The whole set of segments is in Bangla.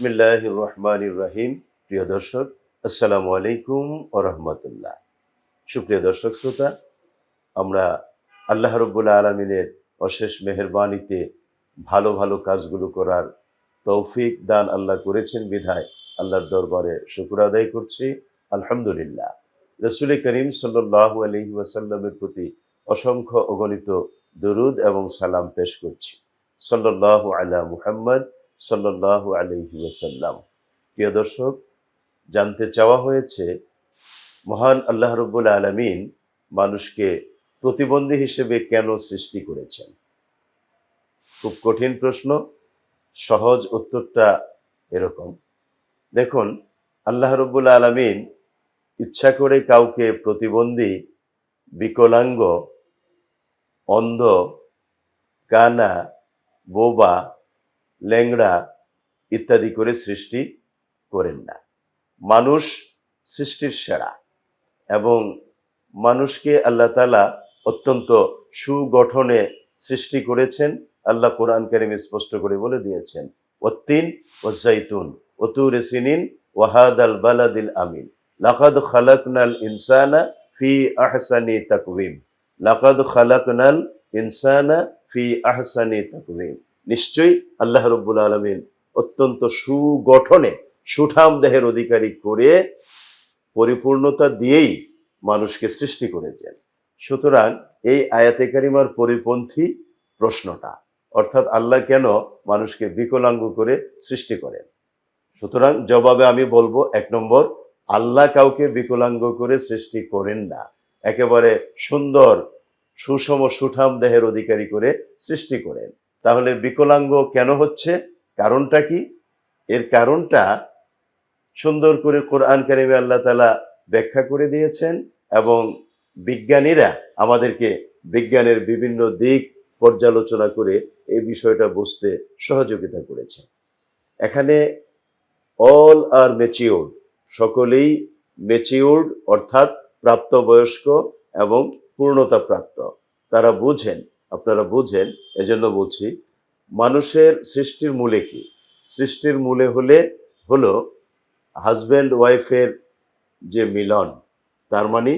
বিসমিল্লাহির রহমানির রহিম। প্রিয় দর্শক, আসসালামু আলাইকুম ওয়া রাহমাতুল্লাহ। সুপ্রিয় দর্শক শ্রোতা, আমরা আল্লাহ রাব্বুল আলামিনের অশেষ মেহেরবানিতে ভালো ভালো কাজগুলো করার তৌফিক দান আল্লাহ করেছেন বিধায় আল্লাহর দরবারে শুকর আদায় করছি, আলহামদুলিল্লাহ। রাসূল করিম সাল্লাল্লাহু আলাইহি ওয়াসাল্লামের প্রতি অসংখ্য অগণিত দরুদ এবং সালাম পেশ করছি। সাল্লাল্লাহু আলা মুহাম্মদ সাল্লাল্লাহু আলাইহি ওয়াসাল্লাম। প্রিয় দর্শক, জানতে চাওয়া হয়েছে মহান আল্লাহ রাব্বুল আলামিন মানুষকে প্রতিবন্ধী হিসেবে কেন সৃষ্টি করেছেন। খুব কঠিন প্রশ্ন, সহজ উত্তরটা এরকম। দেখুন, আল্লাহ রাব্বুল আলামিন ইচ্ছা করে কাউকে প্রতিবন্ধী, বিকলাঙ্গ, অন্ধ, কানা, বোবা, ল্যাংড়া ইত্যাদি করে সৃষ্টি করেন না। মানুষ সৃষ্টির সেরা এবং মানুষকে আল্লাহ তাআলা অত্যন্ত সুগঠনে সৃষ্টি করেছেন। আল্লাহ কোরআন কারীমে স্পষ্ট করে বলে দিয়েছেন, ওয়াত্তিন ওয়াজ্জাইতুন ওয়াতুর সিনিন ওয়া হাদাল বালাদিল আমিন লাকাদ খালাকনাল ইনসানা ফি আহসানি তাকওয়িম। লাকাদ খালাকনাল ইনসানা ফি আহসানি তাকওয়িম। নিশ্চয়ই আল্লাহ রাব্বুল আলামিন অত্যন্ত সুগঠনে সুঠাম দেহের অধিকারী করে পরিপূর্ণতা দিয়েই মানুষকে সৃষ্টি করেছেন। সুতরাং এই আয়াতে কারিমার পরিপন্থী প্রশ্নটা, অর্থাৎ আল্লাহ কেন মানুষকে বিকলাঙ্গ করে সৃষ্টি করেন। সুতরাং জবাবে আমি বলবো, 1 নম্বর, আল্লাহ কাউকে বিকলাঙ্গ করে সৃষ্টি করেন না, একেবারে সুন্দর সুষম সুঠাম দেহের অধিকারী করে সৃষ্টি করেন। তাহলে বিকলাঙ্গ কেন হচ্ছে, কারণটা কি? এর কারণটা সুন্দর করে কোরআন কারীমে আল্লাহ তাআলা ব্যাখ্যা করে দিয়েছেন এবং বিজ্ঞানীরা আমাদেরকে বিজ্ঞানের বিভিন্ন দিক পর্যালোচনা করে এই বিষয়টা বুঝতে সহযোগিতা করেছেন। এখানে অল আর ম্যাচিউরড, সকলেই ম্যাচিউরড অর্থাৎ প্রাপ্তবয়স্ক এবং পূর্ণতা প্রাপ্ত, তারা বুঝেন, আপনারা বুঝেন। এজন্য বলছি, মানুষের সৃষ্টির মূলে কি? সৃষ্টির মূলে হলো হাজব্যান্ড ওয়াইফের যে মিলন, তার মানে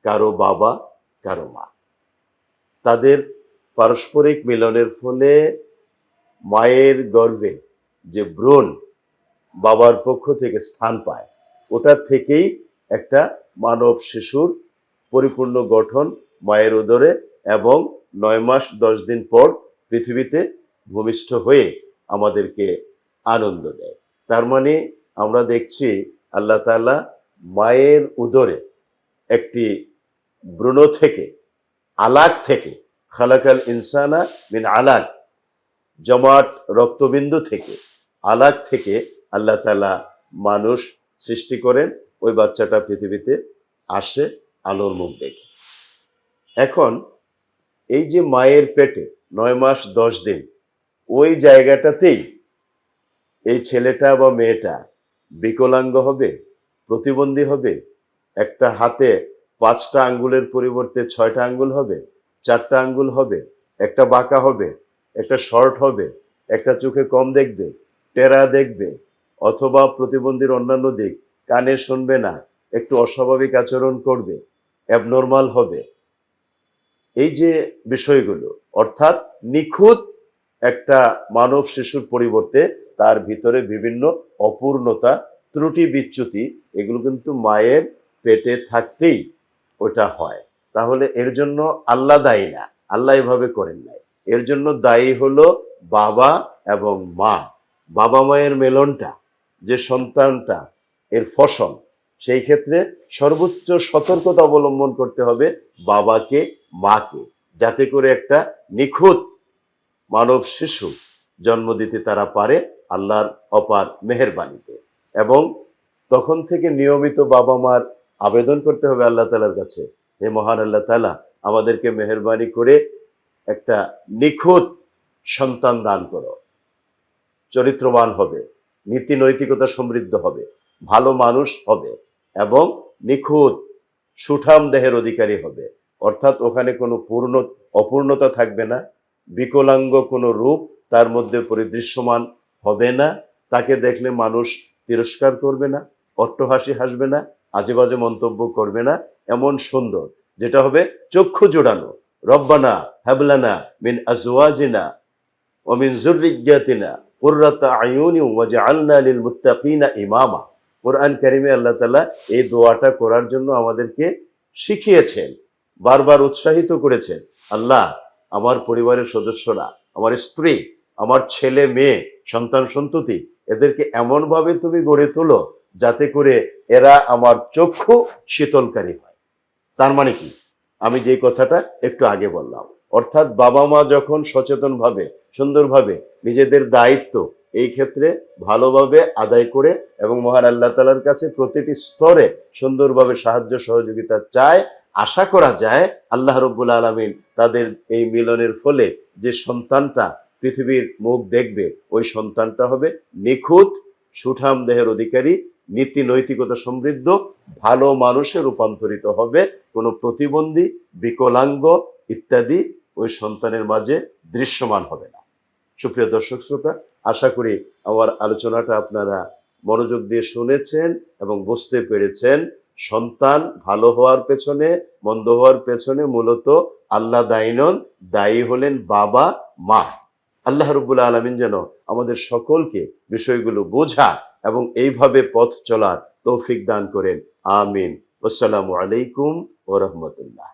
কারো বাবা কারো মা, তাদের পারস্পরিক মিলনের ফলে মায়ের গর্ভে যে ভ্রূণ বাবার পক্ষ থেকে স্থান পায়, ওটা থেকেই একটা মানব শিশুর পরিপূর্ণ গঠন মায়ের উদরে এবং 9 মাস 10 দিন পর পৃথিবীতে ভূমিষ্ঠ হয়ে আমাদেরকে আনন্দ দেয়। তার মানে আমরা দেখছি আল্লাহ তাআলা মায়ের উদরে একটি ভ্রূণ থেকে, আলাক থেকে, খালাকাল ইনসানা মিন আলাক, জমাট রক্তবিন্দু থেকে, আলাক থেকে আল্লাহ তাআলা মানুষ সৃষ্টি করেন। ওই বাচ্চাটা পৃথিবীতে আসে আলোর মুখ দেখে। এখন এই যে মায়ের পেটে 9 মাস 10 দিন, ওই জায়গাটাতেই এই ছেলেটা বা মেয়েটা বিকলাঙ্গ হবে, প্রতিবন্ধী হবে। একটা হাতে 5টা আঙ্গুলের পরিবর্তে 6টা আঙ্গুল হবে, 4টা আঙ্গুল হবে, একটা বাঁকা হবে, একটা শর্ট হবে, একটা চোখে কম দেখবে, টেরা দেখবে, অথবা প্রতিবন্ধীর অন্যান্য দিক, কানে শুনবে না, একটু অস্বাভাবিক আচরণ করবে, অ্যাবনর্মাল হবে। এই যে বিষয়গুলো, অর্থাৎ নিখুঁত একটা মানব শিশুর পরিবর্তে তার ভিতরে বিভিন্ন অপূর্ণতা, ত্রুটি, বিচ্যুতি, এগুলো কিন্তু মায়ের পেটে থাকতেই ওটা হয়। তাহলে এর জন্য আল্লাহ দায়ী না, আল্লাহ এভাবে করেন নাই। এর জন্য দায়ী হলো বাবা এবং মা। বাবা মায়ের মেলনটা, যে সন্তানটা এর ফসল, সেই ক্ষেত্রে সর্বোচ্চ সতর্কতা অবলম্বন করতে হবে বাবাকে, মাকে, যাতে করে একটা নিখুঁত মানব শিশু জন্ম দিতে তারা পারে আল্লাহর অপার মেহেরবানিতে। এবং তখন থেকে নিয়মিত বাবা মার আবেদন করতে হবে আল্লাহ তাআলার কাছে, হে মহান আল্লাহ তাআলা, আমাদেরকে মেহেরবানি করে একটা নিখুঁত সন্তান দান করো, চরিত্রবান হবে, নীতি নৈতিকতা সমৃদ্ধ হবে, ভালো মানুষ হবে এবং নিখুঁত সুঠাম দেহের অধিকারী হবে। অর্থাৎ ওখানে কোনো অপূর্ণতা থাকবে না, বিকলাঙ্গ কোনো রূপ তার মধ্যে পরিদৃশ্যমান হবে না, তাকে দেখলে মানুষ তিরস্কার করবে না, অট্টহাসি হাসবে না, আজে বাজে মন্তব্য করবে না, এমন সুন্দর, যেটা হবে চক্ষু জোড়ানো। রব্বানা হাবলানা মিন আজওয়াজিনা ওয়া মিন যুররিয়্যাতিনা কুররাতা আয়ুনি ওয়াজআলনা লিল মুত্তাকিনা ইমামা। কোরআন কারিমে আল্লাহ তাআলা এই দোয়াটা করার জন্য আমাদেরকে শিখিয়েছেন, বারবার উৎসাহিত করেছেন। আল্লাহ, আমার পরিবারের সদস্যরা, আমার স্ত্রী, আমার ছেলে মেয়ে, সন্তান সন্ততি, এদেরকে এমনভাবে তুমি গড়ে তোলো যাতে করে এরা আমার চক্ষু শীতলকারী হয়। তার মানে কি, আমি যে কথাটা একটু আগে বললাম, অর্থাৎ বাবা মা যখন সচেতনভাবে সুন্দরভাবে নিজেদের দায়িত্ব এই ক্ষেত্রে ভালোভাবে আদায় করে এবং মহান আল্লাহ তাআলার কাছে প্রতিটি স্তরে সুন্দরভাবে সাহায্য সহযোগিতা চায়, আশা করা যায় আল্লাহ রাব্বুল আলামিন তাদের এই মিলনের ফলে যে সন্তানটা পৃথিবীর মুখ দেখবে, ওই সন্তানটা হবে নিখুঁত, সুঠাম দেহের অধিকারী, নীতি নৈতিকতা সমৃদ্ধ, ভালো মানুষে রূপান্তরিত হবে। কোনো প্রতিবন্ধী, বিকলাঙ্গ ইত্যাদি ওই সন্তানের মাঝে দৃশ্যমান হবে না। সুপ্রিয় দর্শক শ্রোতা, আশা করি আমার আলোচনাটা আপনারা মনোযোগ দিয়ে শুনেছেন এবং বুঝতে পেরেছেন। সন্তান ভালো হওয়ার পেছনে, মন্দ হওয়ার পেছনে মূলত আল্লাহ দায়ী নন, দায়ী হলেন বাবা মা। আল্লাহ রাব্বুল আলামিন যেন আমাদের সকলকে বিষয়গুলো বোঝা এবং এইভাবে পথ চলার তৌফিক দান করেন। আমিন। আসসালামু আলাইকুম ওয়া রাহমাতুল্লাহ।